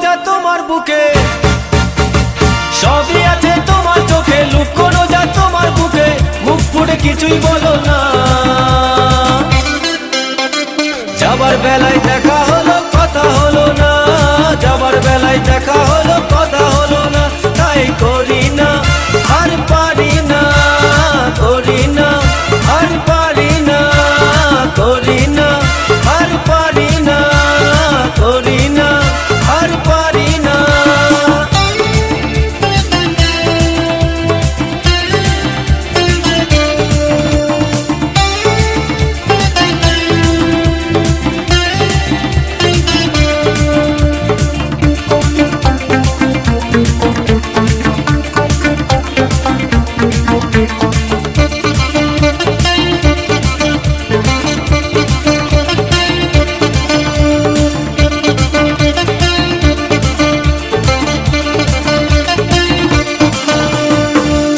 যা তোমার বুকে, সবই আছে তোমার চোখে, লুকোনো যা তোমার বুকে, মুখ ফুটে কিছুই বলো না। যাবার বেলায় দেখা হলো কথা হলো না, যাবার বেলায় দেখা হলো কথা হলো না, তাই করি না আর পারি না, করি না আর পারি না, করি না আর পারি না, করি না আর পারি না।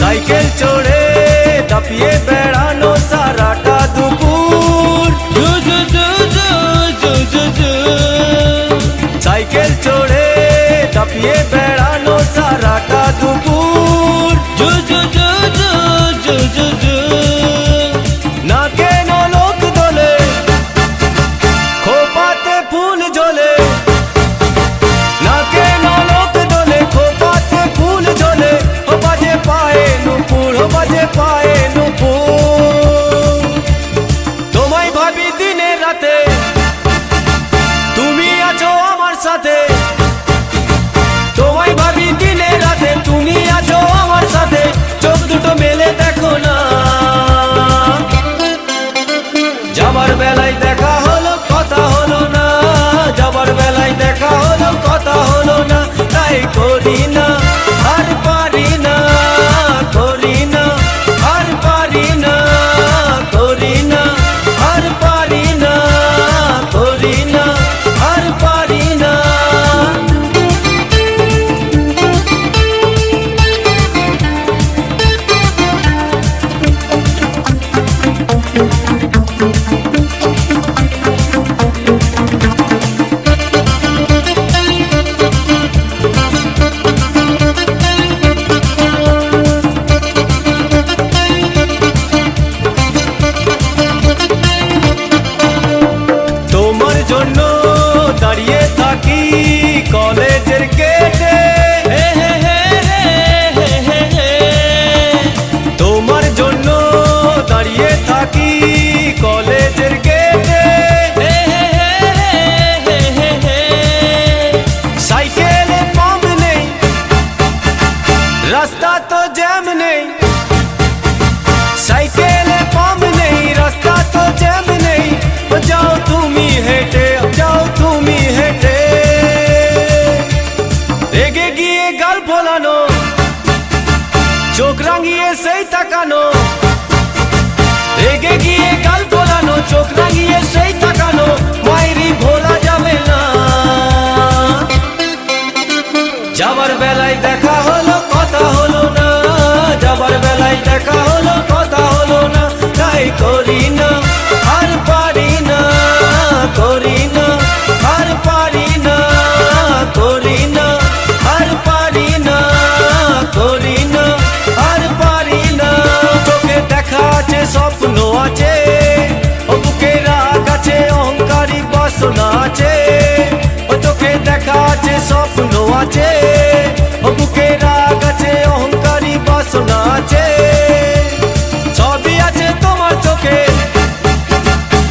সাইকেল চড়ে দাপিয়ে বেড়ানো সারাটা দুপুর, সাইকেল চড়ে দাপিয়ে বেড়ানো সারাটা দুপুর, না কেন লোক দোলে খোপাতে ফুল জ্বলে, না কেন লোক দোলে খোপাতে ফুল জ্বলে, ও বাজে পায়ে নুপুর, ও বাজে পায়ে নুপুর। তোমায় ভাবি দিনে রাতে, তুমি আছো আমার সাথে, তোমায় ভাবি দিনে রাতে, তুমি আছো আমার সাথে, চোখ দুটো মেলে দেখো না। যাবার বেলায় দেখা হলো কথা হলো না, যাবার বেলায় দেখা হলো কথা হলো না, তাই করি না আর পারি না, করি না আর পারি না, করি না আর পারি না, করি না আর পারি না। তোমার জন্য দাঁড়িয়ে থাকি কলেজের গেটে, তোমার জন্য দাঁড়িয়ে থাকি কলেজের গেটে, সাইকেলে পাম্প নেই, রাস্তা তো জ্যাম নেই, সাইকেলে পাম্প নেই, রাস্তা তো জ্যাম নেই, যাও তুমি হেঁটে, যাও তুমি হেঁটে। রেগে গিয়ে গাল ফোলানো, চোখ রাঙিয়ে সেই তাকানো, রেগে গিয়ে গাল ফোলানো, চোখ রাঙিয়ে সেই তাকানো।